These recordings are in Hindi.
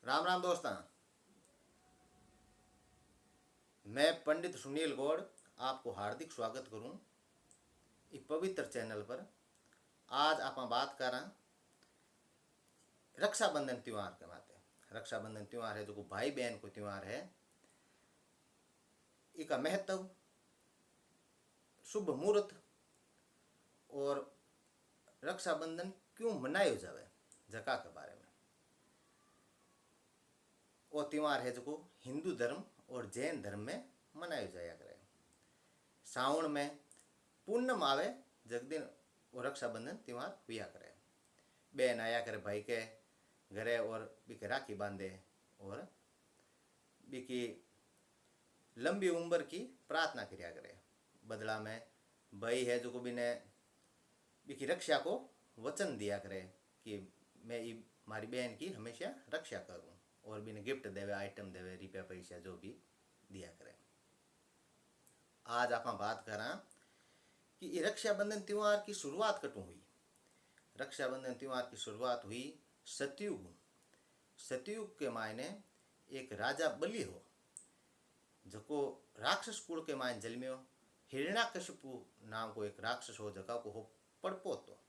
राम राम दोस्ता। मैं पंडित सुनील गौड़ आपको हार्दिक स्वागत करूं इस पवित्र चैनल पर। आज आप बात करा रक्षाबंधन त्यौहार के माते। रक्षाबंधन त्यौहार है जो भाई बहन को त्यौहार है। इसका महत्व, शुभ मुहूर्त और रक्षाबंधन क्यों मनायो जावे जका के बारे में। वो त्यौहार है जो हिंदू धर्म और जैन धर्म में मनायो जाया करे। सावन में पूनम आवे जग दिन वो रक्षाबंधन त्यौहार हुआ करे। बहन आया करे भाई के घरे और बीके राखी बांधे और बीकी लंबी उम्र की प्रार्थना किया करे। बदला में भाई है जो बीने बीकी रक्षा को वचन दिया करे कि मैं मारी बहन की हमेशा रक्षा करूं और बीने गिफ्ट देवे, आइटम देवे, रुपया पैसा जो भी दिया करे। आज आप बात करा कि रक्षाबंधन त्यौहार की शुरुआत कटू हुई। रक्षाबंधन त्यौहार की शुरुआत हुई सतयुग। सतयुग के मायने एक राजा बलि हो जको राक्षस कुल के मायने जन्मियो। हिरण्याकशिपु नाम को एक राक्षस हो जका को हो पड़पोतो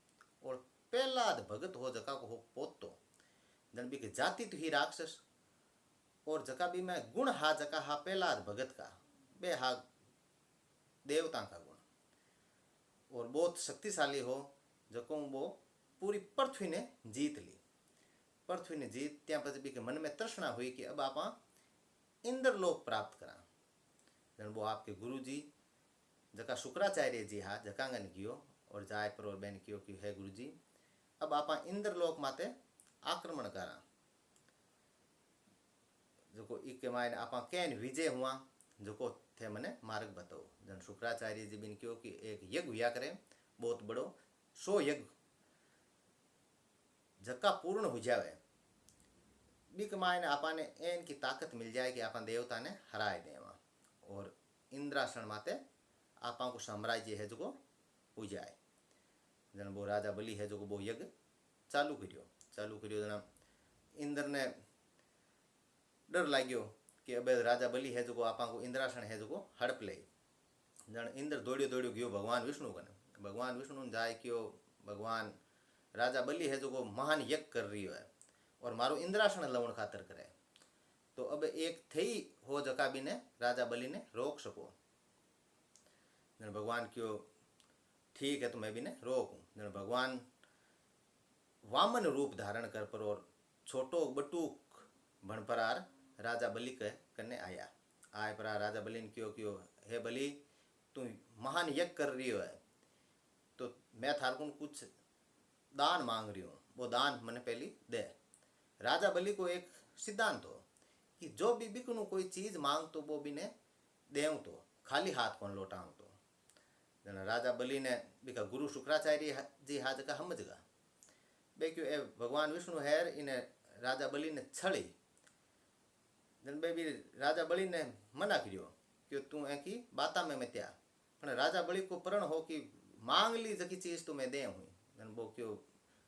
और पहलाद भगत हो जका को हो पोतो। जन भी के जाति तो ही राक्षस और जका भी में गुण हा जका हा पहलाद भगत का बे हा देवता का गुण और बहुत शक्तिशाली हो जको वो पूरी पृथ्वी ने जीत ली। पृथ्वी ने जीत त्या पछी भी के मन में तृष्णा हुई कि अब आप इंद्रलोक प्राप्त करा। जन वो आपके गुरु जी जका शुक्राचार्य जी हा जकांगन कियो और जाय पर और बेन कियो कि है गुरु जी अब आप इंद्रलोक माते आक्रमण करा। जो इके मायने आप कैन विजय हुआ जो थे मने मार्ग बताओ। जन शुक्राचार्य जी बिन क्यों कि एक यज्ञ हुआ करे बहुत बड़ो 100 यज्ञ जक्का पूर्ण हो जावे बीक मायने आपाने एन की ताकत मिल जाए कि आपा देवता ने हराए देवा और इंद्रासन माते आपा को साम्राज्य है जो हो जाए। जन वो राजा बलि है जो वो यज्ञ चालू करियो जना इंद्र ने डर लाग्यो कि अब राजा बलि है जो आपा को इंद्रासन है जो हड़प ले। जन इंद्र दौड़ियो गयो भगवान विष्णु कने। भगवान विष्णु ने जाए क्यों भगवान राजा बलि है जो महान यज्ञ कर रही है और मारो इंद्रासन लवण खातर करे तो अब एक थई हो जका भी ने राजा बलि ने रोक सको। जन भगवान क्यों ठीक है तो मैं भी ने रोकूं। जन भगवान वामन रूप धारण कर पर और छोटो बटूक भण परार राजा बलि के कने आया। आय पर राजा बलि ने क्यों हे बलि तू महान यज्ञ कर रही है तो मैं थार को कुछ दान मांग रही हूँ, वो दान मैंने पहली दे। राजा बलि को एक सिद्धांत हो कि जो भी बिकनू कोई चीज मांग तो वो भी ने देव तो खाली हाथ कौन लौटाऊं तो। जन राजा बलि ने बिका गुरु शुक्राचार्य जी हाथ का हम जगह बे क्यों ए भगवान विष्णु हैर इन्हें राजा बलि ने छड़ी। जन बे भी राजा बलि ने मना करियो कि तू ए की बाता में मत्या पण राजा बलि को प्रण हो कि मांग ली जकी चीज तो मैं दे हुई। जन वो क्यों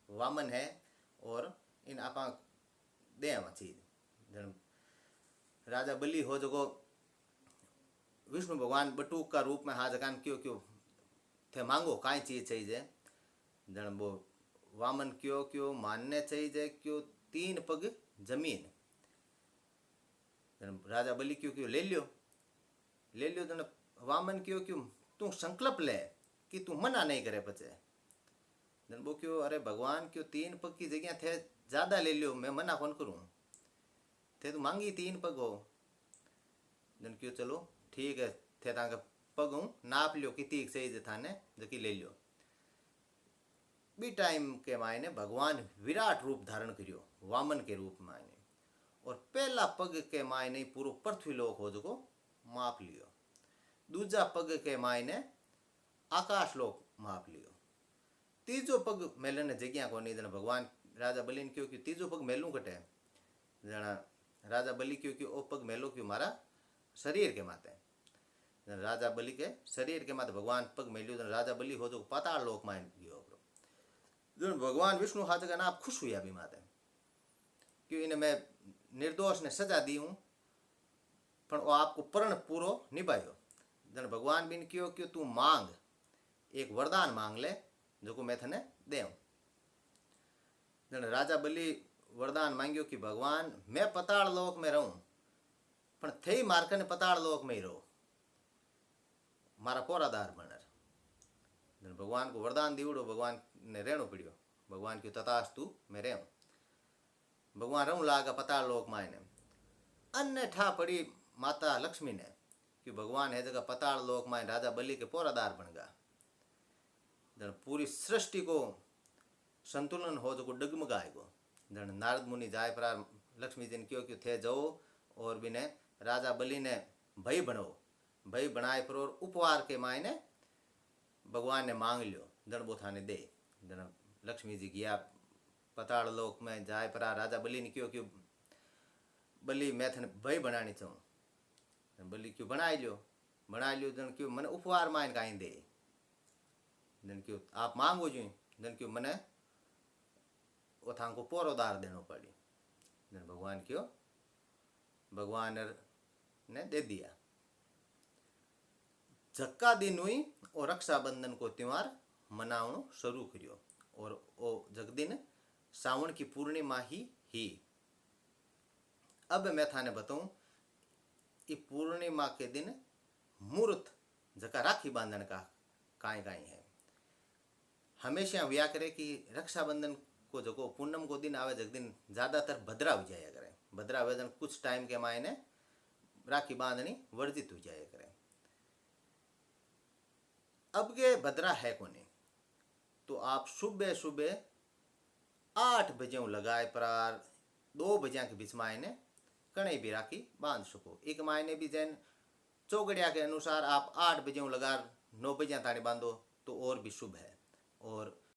वामन है और इन आपा दे चीज। जन राजा बलि हो जगो विष्णु भगवान बटूक का रूप में हाथ जकान क्यों थे मांगो काई चीज चाहिए। जन वो वामन क्यों मानने चाहिए क्यों 3 पग जमीन। जन राजा बलि क्यों ले लियो। जन वामन क्यों तू संकल्प ले कि तू मना नहीं करे पचे। जन वो क्यों अरे भगवान क्यों 3 पग की जगह थे ज्यादा ले लियो मैं मना कौन करूं थे तो मांगी 3 पग हो। जन क्यों चलो ठीक है थे तांके पग हूँ नाप लियो कितनी सही थाने जकी ले लियो। बी टाइम के मायने भगवान विराट रूप धारण करियो वामन के रूप मायने और पहला पग के मायने पूरा पृथ्वी लोक हो जो माप लियो। दूजा पग के मायने आकाश लोक माप लियो। तीजो पग मेलने जगह को नहीं। जना भगवान राजा बलि ने क्यों कि तीजो पग मेलू कटे। जना राजा बलि क्यों ओ पग मेलो क्यों मारा शरीर के माते। राजा बलि के शरीर के माते भगवान पग मेलियो। जन राजा बलि हो जो पाताल लोक मायन गयो। जन भगवान विष्णु हाथ का नाप खुश हुआ भी माते कि इन्हें मैं निर्दोष ने सजा दी हूँ पण वो आपको प्रण पूरो निभायो। जन भगवान बिन क्यों क्यों तू मांग, एक वरदान मांग ले जो को मैं थने देव। जन राजा बलि वरदान मांग्यो कि भगवान मैं पताल लोक में रहूं पण थई मारकने पताल लोक में ही रहो, मारा पोरादार बनर। जन भगवान को वरदान दीवड़ो, भगवान ने रहनो पड़ियो। भगवान क्यों तथास्तु मैं रहूं। भगवान रहूं लागा पताल लोक मायने। अन्य ठा पड़ी माता लक्ष्मी ने कि भगवान है जगह पताल लोक में राजा बलि के पोरादार बन गया। जन पूरी सृष्टि को संतुलन हो जो डगमगाएगो। जन नारद मुनि जाए पर लक्ष्मी जी ने क्यों क्यों थे जाओ और बिने राजा बलि ने भय बनो, भय बनाए पर और उपवार के मायने भगवान ने मांग लियो जन वो थाने दे। जन लक्ष्मी जी गया पताल लोक में जाए पर राजा बलि ने क्यों क्यों बलि मैं थने भय बनानी चाहूँ। बलि क्यों बनाई लियो जन क्यों मैंने उपवार मायन कहीं दे। जन क्यों आप मांगो जो जन क्यों मैंने वो थां को पोरोदार देनो पड़ी। जन भगवान क्यों भगवान ने दे दिया। झक्का दिन हुई और रक्षाबंधन को त्योहार मनावनो शुरू करियो। और वो जगदिन सावन की पूर्णिमा ही। अब मैं थाने बताऊं ये पूर्णिमा के दिन मुहूर्त जका राखी बांधन का काई काई है। हमेशा व्या करे कि रक्षाबंधन को जो पूनम को दिन आवे जग दिन ज्यादातर भद्रा हो जाया करे। भद्रा वेदन कुछ टाइम के मायने राखी बांधनी वर्जित हो जाया करे। अब के भद्रा है कोनी तो आप सुबह सुबह 8 बजे लगाए प्रार 2 बजे के बीच मायने कहीं भी राखी बांध सको। एक मायने भी जैन चौगड़िया के अनुसार आप 8 बजे लगा 9 बजे ताने बांधो तो और भी शुभ है। और